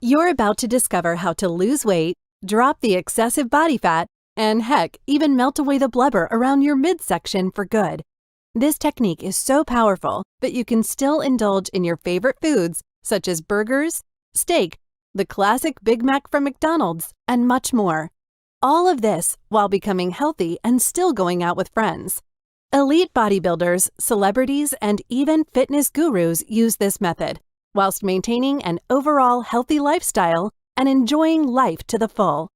You're about to discover how to lose weight, drop the excessive body fat, and heck, even melt away the blubber around your midsection for good. This technique is so powerful that you can still indulge in your favorite foods such as burgers, steak, the classic Big Mac from McDonald's, and much more. All of this while becoming healthy and still going out with friends. Elite bodybuilders, celebrities, and even fitness gurus use this method, whilst maintaining an overall healthy lifestyle and enjoying life to the full.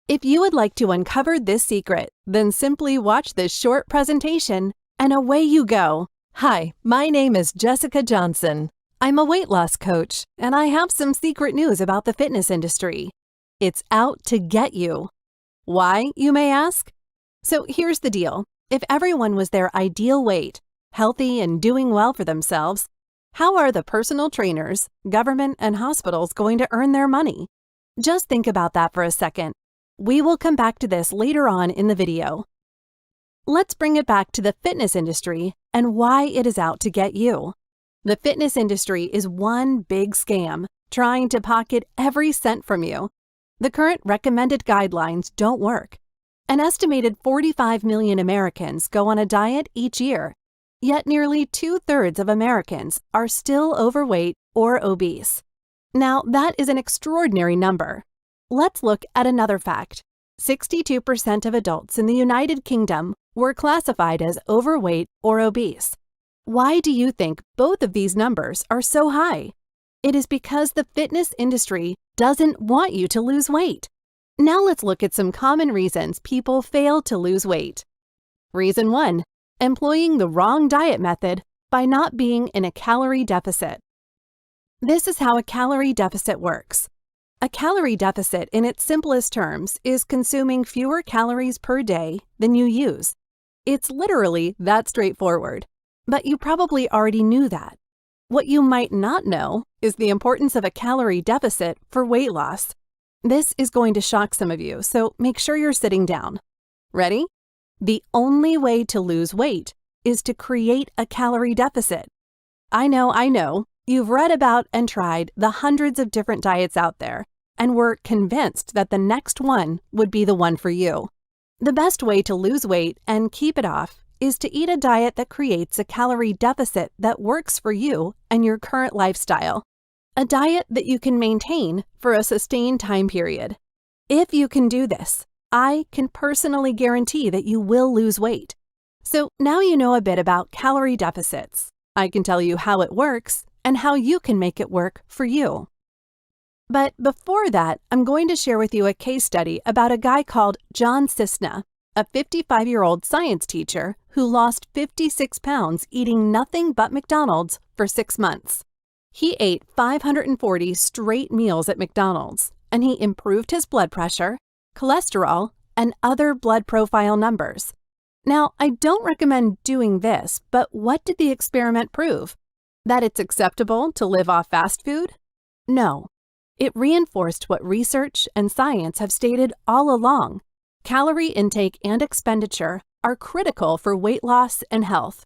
If you would like to uncover this secret, then simply watch this short presentation and away you go. Hi, my name is Jessica Johnson. I'm a weight loss coach, and I have some secret news about the fitness industry. It's out to get you. Why, you may ask? So here's the deal. If everyone was their ideal weight, healthy and doing well for themselves, how are the personal trainers, government, and hospitals going to earn their money? Just think about that for a second. We will come back to this later on in the video. Let's bring it back to the fitness industry and why it is out to get you. The fitness industry is one big scam, trying to pocket every cent from you. The current recommended guidelines don't work. An estimated 45 million Americans go on a diet each year, yet nearly 2/3 of Americans are still overweight or obese. Now, that is an extraordinary number. Let's look at another fact. 62% of adults in the United Kingdom were classified as overweight or obese. Why do you think both of these numbers are so high? It is because the fitness industry doesn't want you to lose weight. Now let's look at some common reasons people fail to lose weight. Reason 1. Employing the wrong diet method by not being in a calorie deficit. This is how a calorie deficit works. A calorie deficit in its simplest terms is consuming fewer calories per day than you use. It's literally that straightforward, but you probably already knew that. What you might not know is the importance of a calorie deficit for weight loss. This is going to shock some of you, so make sure you're sitting down. Ready? The only way to lose weight is to create a calorie deficit. I know, you've read about and tried the hundreds of different diets out there and were convinced that the next one would be the one for you. The best way to lose weight and keep it off is to eat a diet that creates a calorie deficit that works for you and your current lifestyle. A diet that you can maintain for a sustained time period. If you can do this, I can personally guarantee that you will lose weight. So now you know a bit about calorie deficits. I can tell you how it works and how you can make it work for you. But before that, I'm going to share with you a case study about a guy called John Cisna, a 55-year-old science teacher who lost 56 pounds eating nothing but McDonald's for 6 months. He ate 540 straight meals at McDonald's, and he improved his blood pressure, cholesterol, and other blood profile numbers. Now, I don't recommend doing this, but what did the experiment prove? That it's acceptable to live off fast food? No. It reinforced what research and science have stated all along. Calorie intake and expenditure are critical for weight loss and health.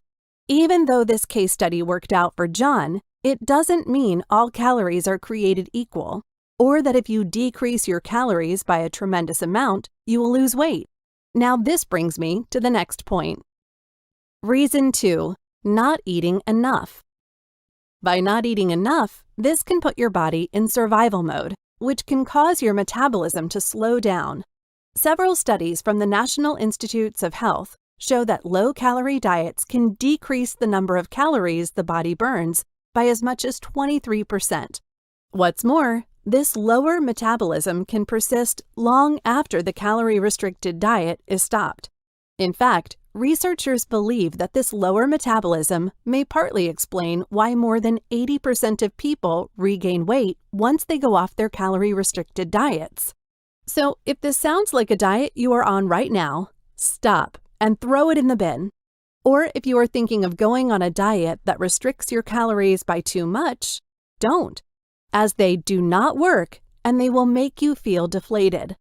Even though this case study worked out for John, it doesn't mean all calories are created equal, or that if you decrease your calories by a tremendous amount, you will lose weight. Now this brings me to the next point. Reason 2. Not eating enough. By not eating enough, this can put your body in survival mode, which can cause your metabolism to slow down. Several studies from the National Institutes of Health show that low-calorie diets can decrease the number of calories the body burns by as much as 23%. What's more, this lower metabolism can persist long after the calorie-restricted diet is stopped. In fact, researchers believe that this lower metabolism may partly explain why more than 80% of people regain weight once they go off their calorie-restricted diets. So if this sounds like a diet you are on right now, stop and throw it in the bin. Or if you are thinking of going on a diet that restricts your calories by too much, don't, as they do not work and they will make you feel deflated.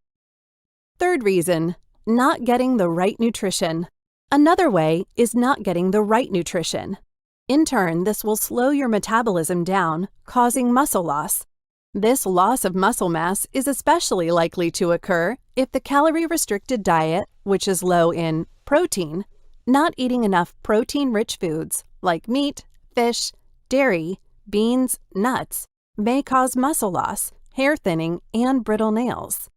Third reason, not getting the right nutrition. Another way is not getting the right nutrition. In turn, this will slow your metabolism down, causing muscle loss. This loss of muscle mass is especially likely to occur if the calorie-restricted diet, which is low in protein, not eating enough protein-rich foods like meat, fish, dairy, beans, nuts, may cause muscle loss, hair thinning, and brittle nails.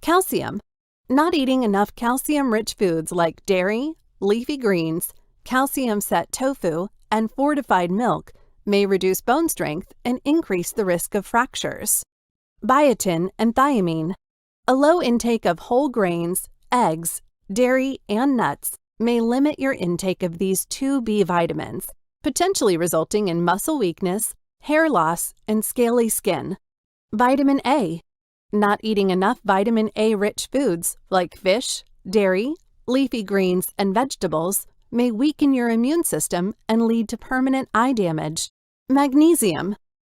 Calcium. Not eating enough calcium-rich foods like dairy, leafy greens, calcium-set tofu, and fortified milk may reduce bone strength and increase the risk of fractures. Biotin and thiamine. A low intake of whole grains, eggs, dairy, and nuts may limit your intake of these two B vitamins, potentially resulting in muscle weakness, hair loss, and scaly skin. Vitamin A. Not eating enough vitamin A-rich foods like fish, dairy, leafy greens, and vegetables may weaken your immune system and lead to permanent eye damage. Magnesium.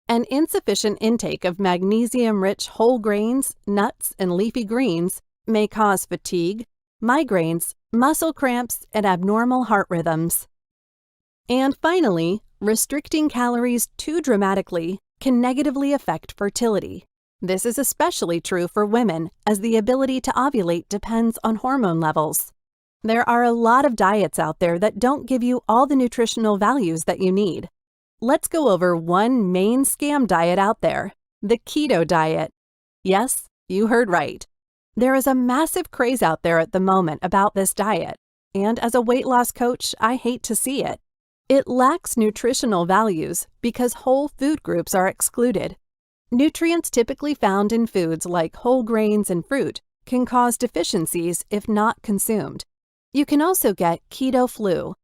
An insufficient intake of magnesium-rich whole grains, nuts, and leafy greens may cause fatigue, migraines, muscle cramps, and abnormal heart rhythms. And finally, restricting calories too dramatically can negatively affect fertility. This is especially true for women, as the ability to ovulate depends on hormone levels. There are a lot of diets out there that don't give you all the nutritional values that you need. Let's go over one main scam diet out there, the keto diet. Yes, you heard right. There is a massive craze out there at the moment about this diet, and as a weight loss coach, I hate to see it. It lacks nutritional values because whole food groups are excluded. Nutrients typically found in foods like whole grains and fruit can cause deficiencies if not consumed. You can also get keto flu.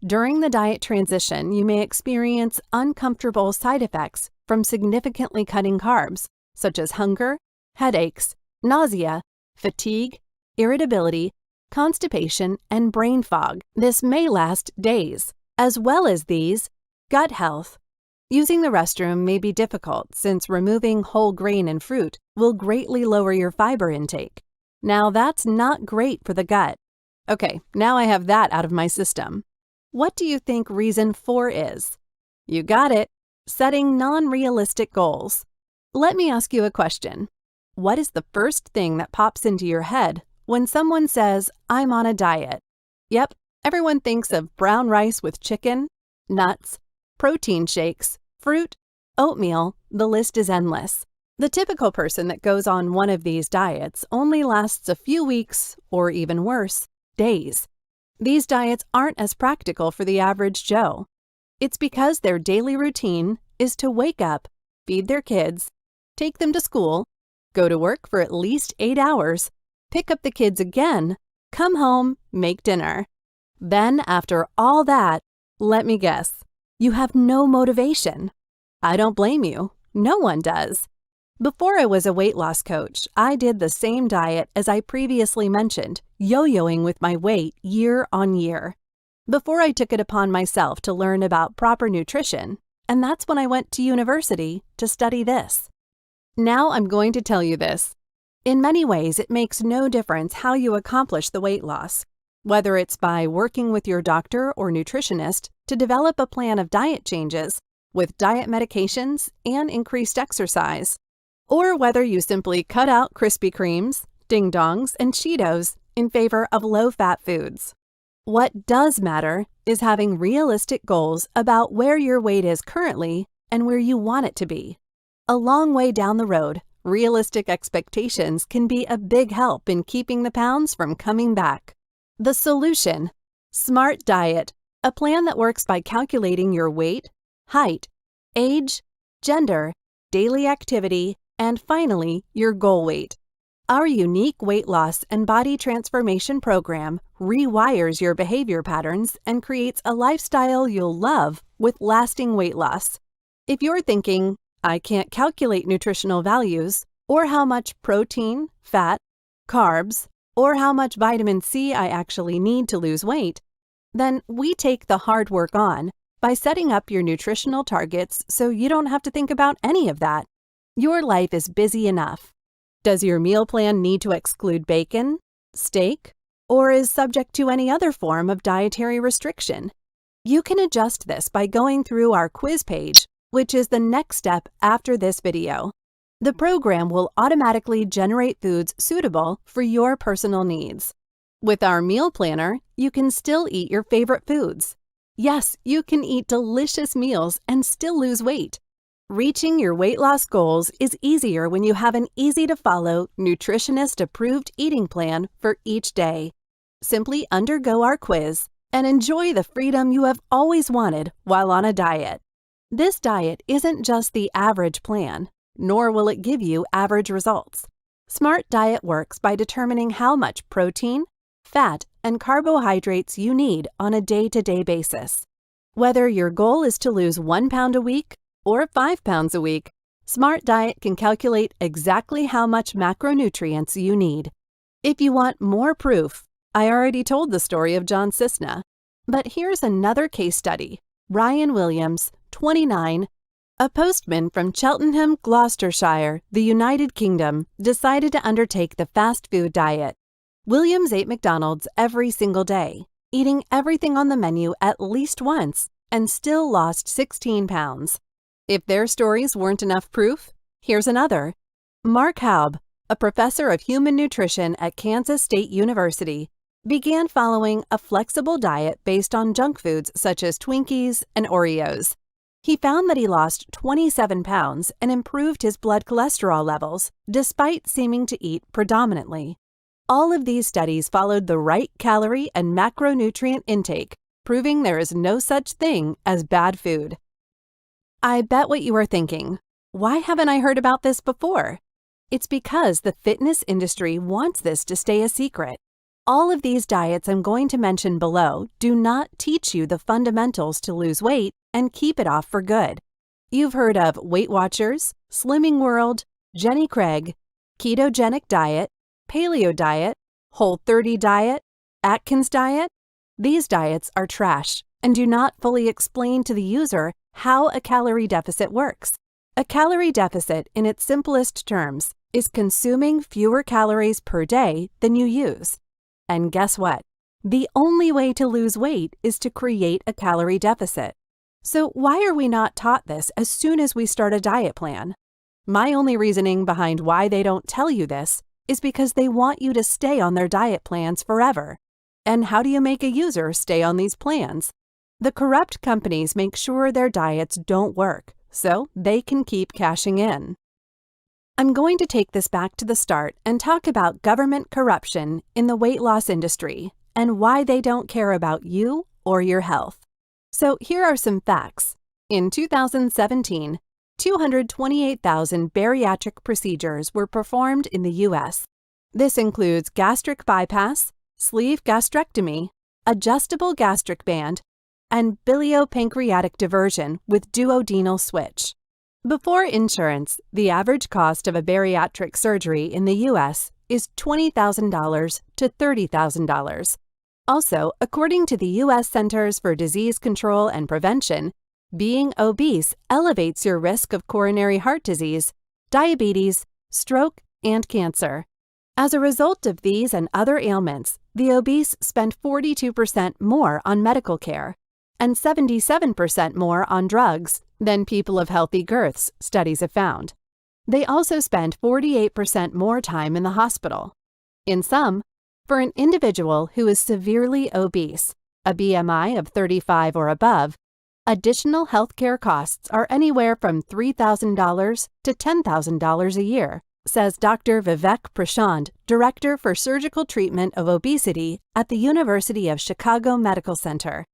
During the diet transition, you may experience uncomfortable side effects from significantly cutting carbs, such as hunger, headaches, nausea, fatigue, irritability, constipation, and brain fog. This may last days. As well as these, gut health. Using the restroom may be difficult since removing whole grain and fruit will greatly lower your fiber intake. Now that's not great for the gut. Okay, now I have that out of my system. What do you think reason 4 is? You got it, setting non-realistic goals. Let me ask you a question. What is the first thing that pops into your head when someone says, "I'm on a diet"? Yep, everyone thinks of brown rice with chicken, nuts, protein shakes, fruit, oatmeal, the list is endless. The typical person that goes on one of these diets only lasts a few weeks, or even worse, days. These diets aren't as practical for the average Joe. It's because their daily routine is to wake up, feed their kids, take them to school, go to work for at least 8 hours, pick up the kids again, come home, make dinner. Then, after all that, let me guess, you have no motivation. I don't blame you. No one does. Before I was a weight loss coach, I did the same diet as I previously mentioned, yo-yoing with my weight year on year. Before I took it upon myself to learn about proper nutrition, and that's when I went to university to study this. Now I'm going to tell you this. In many ways, it makes no difference how you accomplish the weight loss. Whether it's by working with your doctor or nutritionist to develop a plan of diet changes with diet medications and increased exercise, or whether you simply cut out Krispy Kremes, Ding Dongs, and Cheetos in favor of low-fat foods. What does matter is having realistic goals about where your weight is currently and where you want it to be. A long way down the road, realistic expectations can be a big help in keeping the pounds from coming back. The solution: Smart Diet, a plan that works by calculating your weight, height, age, gender, daily activity, and finally, your goal weight. Our unique weight loss and body transformation program rewires your behavior patterns and creates a lifestyle you'll love with lasting weight loss. If you're thinking, I can't calculate nutritional values, or how much protein, fat, carbs, or how much vitamin C I actually need to lose weight, then we take the hard work on by setting up your nutritional targets so you don't have to think about any of that. Your life is busy enough. Does your meal plan need to exclude bacon, steak, or is subject to any other form of dietary restriction? You can adjust this by going through our quiz page, which is the next step after this video. The program will automatically generate foods suitable for your personal needs. With our meal planner, you can still eat your favorite foods. Yes, you can eat delicious meals and still lose weight. Reaching your weight loss goals is easier when you have an easy-to-follow, nutritionist-approved eating plan for each day. Simply undergo our quiz and enjoy the freedom you have always wanted while on a diet. This diet isn't just the average plan, nor will it give you average results. Smart Diet works by determining how much protein, fat, and carbohydrates you need on a day-to-day basis. Whether your goal is to lose 1 pound a week or 5 pounds a week, Smart Diet can calculate exactly how much macronutrients you need. If you want more proof, I already told the story of John Cisna, but here's another case study. Ryan Williams, 29, a postman from Cheltenham, Gloucestershire, the United Kingdom, decided to undertake the fast food diet. Williams ate McDonald's every single day, eating everything on the menu at least once, and still lost 16 pounds. If their stories weren't enough proof, here's another. Mark Haub, a professor of human nutrition at Kansas State University, began following a flexible diet based on junk foods such as Twinkies and Oreos. He found that he lost 27 pounds and improved his blood cholesterol levels, despite seeming to eat predominantly. All of these studies followed the right calorie and macronutrient intake, proving there is no such thing as bad food. I bet what you are thinking, why haven't I heard about this before? It's because the fitness industry wants this to stay a secret. All of these diets I'm going to mention below do not teach you the fundamentals to lose weight and keep it off for good. You've heard of Weight Watchers, Slimming World, Jenny Craig, Ketogenic Diet, Paleo Diet, Whole30 Diet, Atkins Diet. These diets are trash and do not fully explain to the user how a calorie deficit works. A calorie deficit, in its simplest terms, is consuming fewer calories per day than you use. And guess what? The only way to lose weight is to create a calorie deficit. So why are we not taught this as soon as we start a diet plan? My only reasoning behind why they don't tell you this is because they want you to stay on their diet plans forever. And how do you make a user stay on these plans? The corrupt companies make sure their diets don't work, so they can keep cashing in. I'm going to take this back to the start and talk about government corruption in the weight loss industry and why they don't care about you or your health. So here are some facts. In 2017, 228,000 bariatric procedures were performed in the U.S. This includes gastric bypass, sleeve gastrectomy, adjustable gastric band, and biliopancreatic diversion with duodenal switch. Before insurance, the average cost of a bariatric surgery in the U.S. is $20,000 to $30,000. Also, according to the U.S. Centers for Disease Control and Prevention, being obese elevates your risk of coronary heart disease, diabetes, stroke, and cancer. As a result of these and other ailments, the obese spend 42% more on medical care and 77% more on drugs than people of healthy girths, studies have found. They also spend 48% more time in the hospital. In sum, for an individual who is severely obese, a BMI of 35 or above, additional healthcare costs are anywhere from $3,000 to $10,000 a year, says Dr. Vivek Prashant, Director for Surgical Treatment of Obesity at the University of Chicago Medical Center.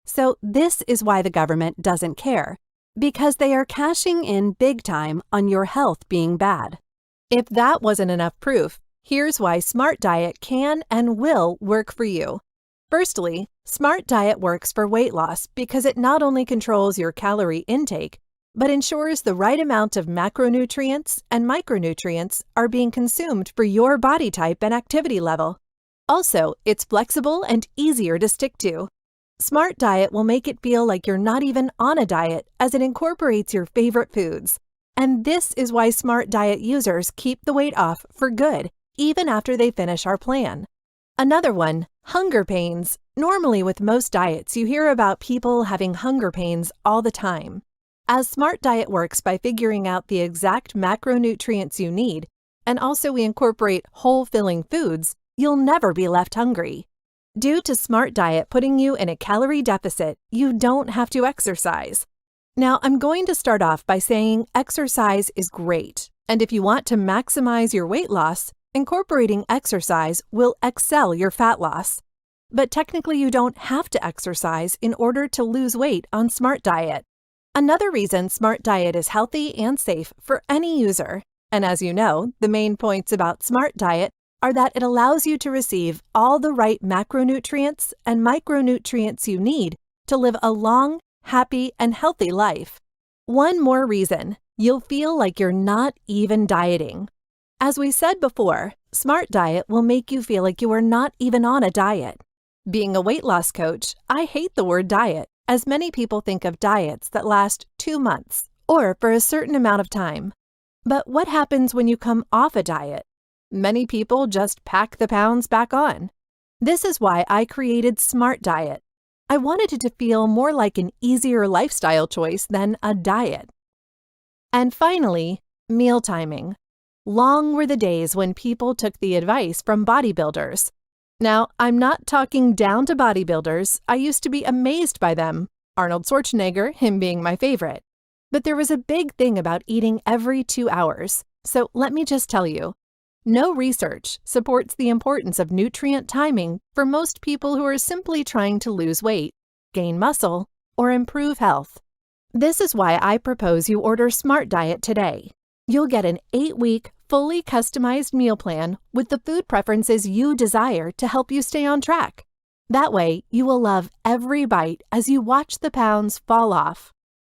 So this is why the government doesn't care, because they are cashing in big time on your health being bad. If that wasn't enough proof, here's why Smart Diet can and will work for you. Firstly, Smart Diet works for weight loss because it not only controls your calorie intake, but ensures the right amount of macronutrients and micronutrients are being consumed for your body type and activity level. Also, it's flexible and easier to stick to. Smart Diet will make it feel like you're not even on a diet as it incorporates your favorite foods. And this is why Smart Diet users keep the weight off for good, even after they finish our plan. Another one, hunger pains. Normally with most diets, you hear about people having hunger pains all the time. As Smart Diet works by figuring out the exact macronutrients you need, and also we incorporate whole filling foods, you'll never be left hungry. Due to Smart Diet putting you in a calorie deficit, you don't have to exercise. Now, I'm going to start off by saying exercise is great, and if you want to maximize your weight loss, incorporating exercise will excel your fat loss. But technically, you don't have to exercise in order to lose weight on Smart Diet. Another reason Smart Diet is healthy and safe for any user, and as you know, the main points about Smart Diet are that it allows you to receive all the right macronutrients and micronutrients you need to live a long, happy, and healthy life. One more reason, you'll feel like you're not even dieting. As we said before, Smart Diet will make you feel like you are not even on a diet. Being a weight loss coach, I hate the word diet, as many people think of diets that last 2 months or for a certain amount of time. But what happens when you come off a diet? Many people just pack the pounds back on. This is why I created Smart Diet. I wanted it to feel more like an easier lifestyle choice than a diet. And finally, meal timing. Long were the days when people took the advice from bodybuilders. Now, I'm not talking down to bodybuilders. I used to be amazed by them, Arnold Schwarzenegger, him being my favorite. But there was a big thing about eating every 2 hours. So let me just tell you, no research supports the importance of nutrient timing for most people who are simply trying to lose weight, gain muscle, or improve health. This is why I propose you order Smart Diet today. You'll get an 8-week, fully customized meal plan with the food preferences you desire to help you stay on track. That way, you will love every bite as you watch the pounds fall off.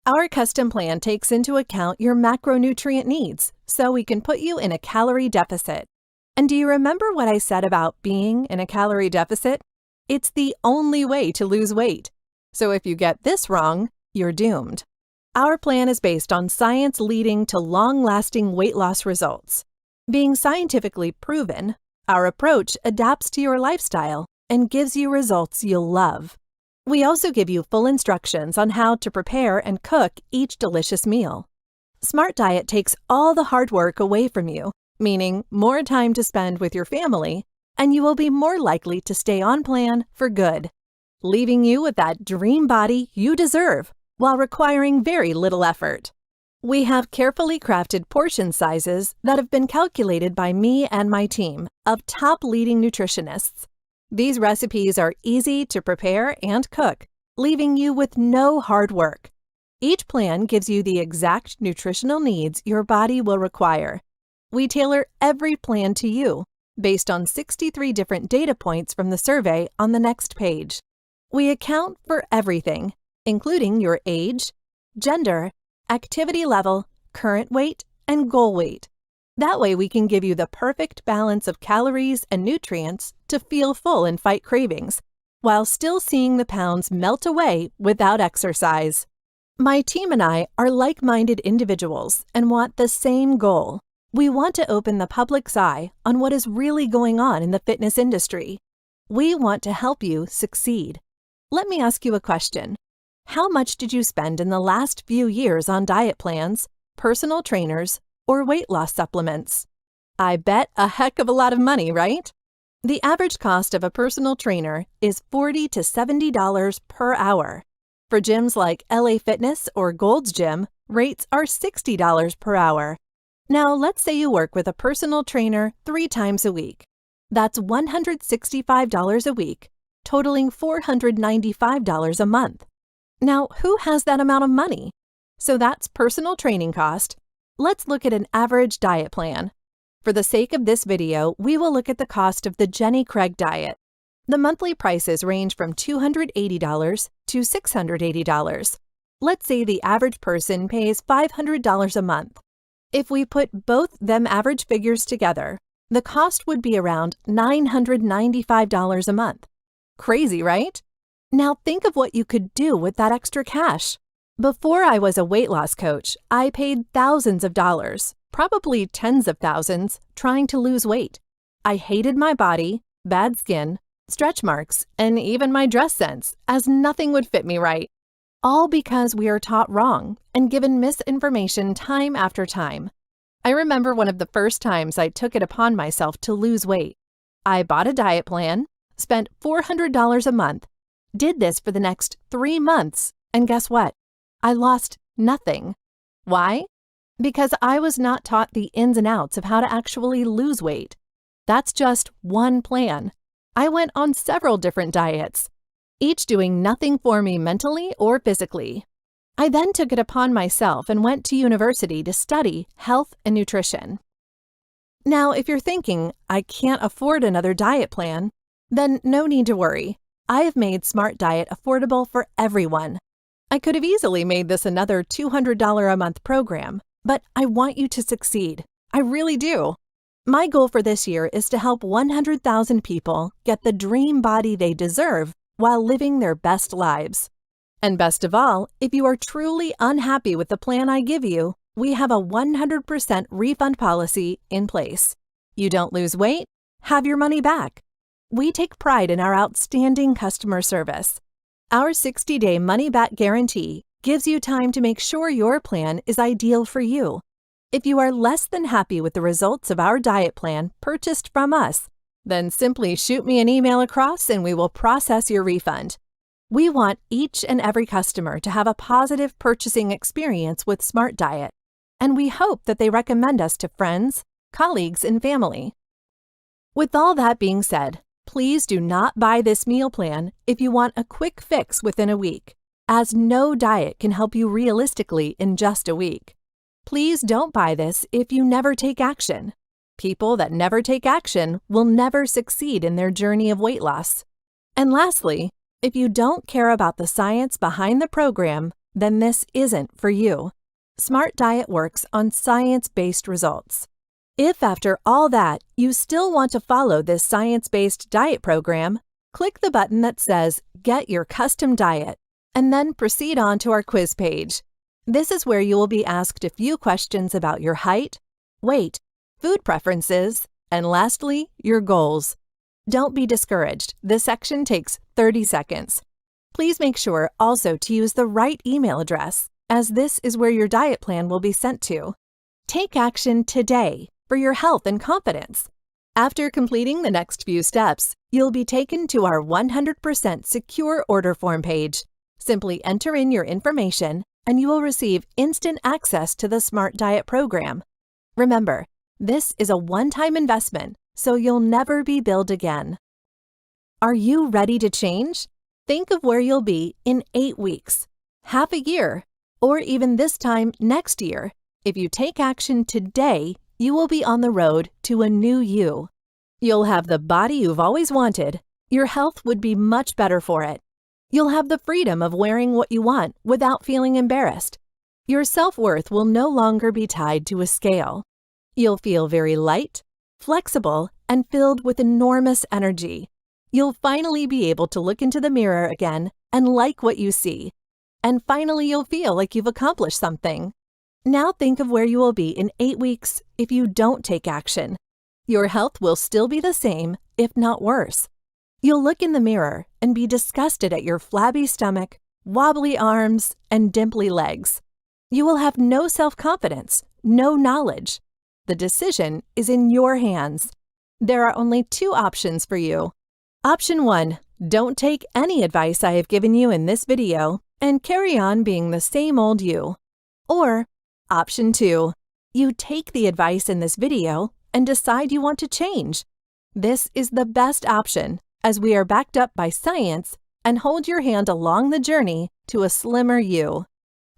Our custom plan takes into account your macronutrient needs, so we can put you in a calorie deficit. And do you remember what I said about being in a calorie deficit? It's the only way to lose weight. So if you get this wrong, you're doomed. Our plan is based on science leading to long-lasting weight loss results. Being scientifically proven, our approach adapts to your lifestyle and gives you results you'll love. We also give you full instructions on how to prepare and cook each delicious meal. Smart Diet takes all the hard work away from you, meaning more time to spend with your family, and you will be more likely to stay on plan for good, leaving you with that dream body you deserve while requiring very little effort. We have carefully crafted portion sizes that have been calculated by me and my team of top leading nutritionists. These recipes are easy to prepare and cook, leaving you with no hard work. Each plan gives you the exact nutritional needs your body will require. We tailor every plan to you, based on 63 different data points from the survey on the next page. We account for everything, including your age, gender, activity level, current weight, and goal weight. That way we can give you the perfect balance of calories and nutrients to feel full and fight cravings, while still seeing the pounds melt away without exercise. My team and I are like-minded individuals and want the same goal. We want to open the public's eye on what is really going on in the fitness industry. We want to help you succeed. Let me ask you a question. How much did you spend in the last few years on diet plans, personal trainers, or weight loss supplements? I bet a heck of a lot of money, right? The average cost of a personal trainer is $40 to $70 per hour. For gyms like LA Fitness or Gold's Gym, rates are $60 per hour. Now, let's say you work with a personal trainer 3 times a week. That's $165 a week, totaling $495 a month. Now, who has that amount of money? So that's personal training cost. Let's look at an average diet plan. For the sake of this video, we will look at the cost of the Jenny Craig diet. The monthly prices range from $280 to $680. Let's say the average person pays $500 a month. If we put both them average figures together, the cost would be around $995 a month. Crazy, right? Now think of what you could do with that extra cash. Before I was a weight loss coach, I paid thousands of dollars, probably tens of thousands, trying to lose weight. I hated my body, bad skin, stretch marks, and even my dress sense, as nothing would fit me right. all because we are taught wrong and given misinformation time after time. I remember one of the first times I took it upon myself to lose weight. I bought a diet plan, spent $400 a month, did this for the next 3 months, and guess what? I lost nothing. Why? Because I was not taught the ins and outs of how to actually lose weight. That's just one plan. I went on several different diets, each doing nothing for me mentally or physically. I then took it upon myself and went to university to study health and nutrition. Now, if you're thinking, I can't afford another diet plan, then no need to worry. I have made Smart Diet affordable for everyone. I could have easily made this another $200 a month program, but I want you to succeed. I really do. My goal for this year is to help 100,000 people get the dream body they deserve while living their best lives. And best of all, if you are truly unhappy with the plan I give you, we have a 100% refund policy in place. You don't lose weight, have your money back. We take pride in our outstanding customer service. Our 60-day money-back guarantee gives you time to make sure your plan is ideal for you. If you are less than happy with the results of our diet plan purchased from us, then simply shoot me an email across and we will process your refund. We want each and every customer to have a positive purchasing experience with Smart Diet, and we hope that they recommend us to friends, colleagues, and family. With all that being said, please do not buy this meal plan if you want a quick fix within a week, as no diet can help you realistically in just a week. Please don't buy this if you never take action. People that never take action will never succeed in their journey of weight loss. And lastly, if you don't care about the science behind the program, then this isn't for you. Smart Diet works on science-based results. If after all that you still want to follow this science-based diet program, click the button that says Get Your Custom Diet, and then proceed on to our quiz page. This is where you will be asked a few questions about your height, weight, food preferences, and lastly, your goals. Don't be discouraged. This section takes 30 seconds. Please make sure also to use the right email address, as this is where your diet plan will be sent to. Take action today for your health and confidence. After completing the next few steps, you'll be taken to our 100% secure order form page. Simply enter in your information and you will receive instant access to the Smart Diet program. Remember, this is a one-time investment, so you'll never be billed again. Are you ready to change? Think of where you'll be in 8 weeks, half a year, or even this time next year. If you take action today, you will be on the road to a new you. You'll have the body you've always wanted. Your health would be much better for it. You'll have the freedom of wearing what you want without feeling embarrassed. Your self-worth will no longer be tied to a scale. You'll feel very light, flexible, and filled with enormous energy. You'll finally be able to look into the mirror again and like what you see. And finally, you'll feel like you've accomplished something. Now think of where you will be in 8 weeks if you don't take action. Your health will still be the same, if not worse. You'll look in the mirror and be disgusted at your flabby stomach, wobbly arms, and dimply legs. You will have no self-confidence, no knowledge. The decision is in your hands. There are only 2 options for you. Option 1, don't take any advice I have given you in this video and carry on being the same old you. Or Option 2, you take the advice in this video and decide you want to change. This is the best option, as we are backed up by science and hold your hand along the journey to a slimmer you.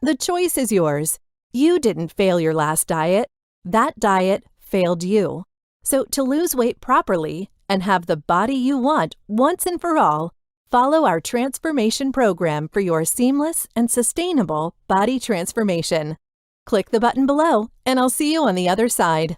The choice is yours. You didn't fail your last diet. That diet failed you. So to lose weight properly and have the body you want once and for all, follow our transformation program for your seamless and sustainable body transformation. Click the button below, and I'll see you on the other side.